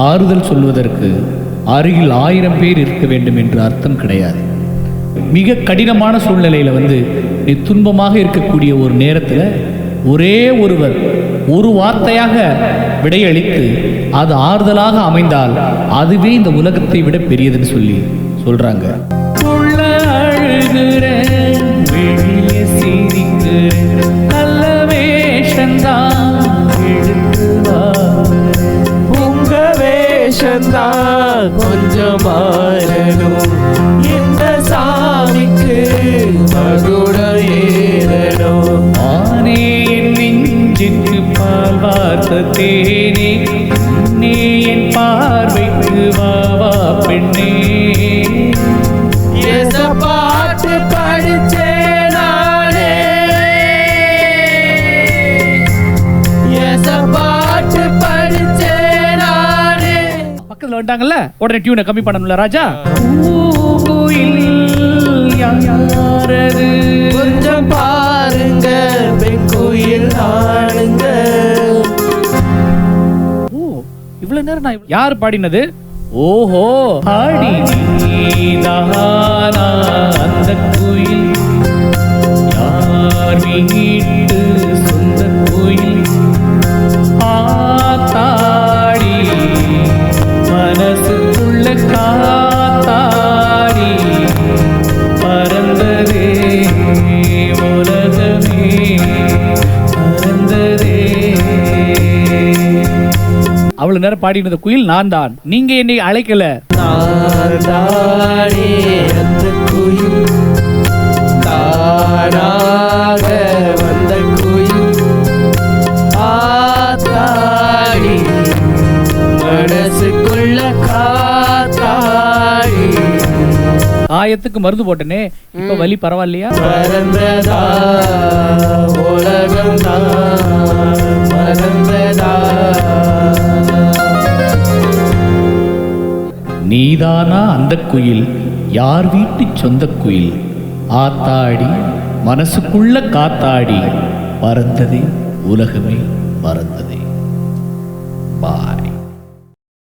ஆறுதல் சொல்வதற்கு அருகில் 1000 பேர் இருக்க வேண்டும் என்று அர்த்தம் கிடையாது. மிக கடினமான சூழ்நிலையில் நீ துன்பமாக இருக்கக்கூடிய ஒரு நேரத்தில் ஒரே ஒருவர் ஒரு வார்த்தையாக விடையளித்து அது ஆறுதலாக அமைந்தால் அதுவே இந்த உலகத்தை விட பெரியதுன்னு சொல்றாங்க. கொஞ்சம் மாறணும், இந்த சாமிக்கு மகுடம் ஏறணும். ஆனே என் நெஞ்சிற்கு பால் வார்த்த தேனே, நீ என் பார்வைக்கு வாவா பெண்ணே. பாட்டு படிச்சேன் நானே, பாட்டு படிச்சேன் நானே. பக்கத்துல வந்துட்டாங்கல்ல, உடனே டியூனை கம்மி பண்ணணும்ல ராஜா. கொஞ்சம் பாருங்க பெண் கோயில் ஆடுங்க. இவ்வளவு நேரம் நான் யார் பாடினது? ஓஹோ, பாடி நீதானா அந்த கோயில், யார் வீட்டு சொந்த கோயில், ஆத்தாடி மனசுக்குள்ள காத்தாடி பறந்ததே உலகமே பறந்ததே. அவ்வளவு நேரம் பாடினது குயில் நான் தான், நீங்க என்னை அழைக்கல. அந்த குயில் தானாக வந்த குயில், ஆத்தாடி மனசுக்குள்ள காத்தாடி. காயத்துக்கு மருந்து போட்டனே, இப்ப வலி பரவாயில்லையா? பறந்ததா உலகம்தான் பறந்ததா. நீதானா அந்த குயில், யார் வீட்டு சொந்த குயில், ஆத்தாடி மனசுக்குள்ள காத்தாடி பறந்ததே உலகமே பறந்ததே. பாய்.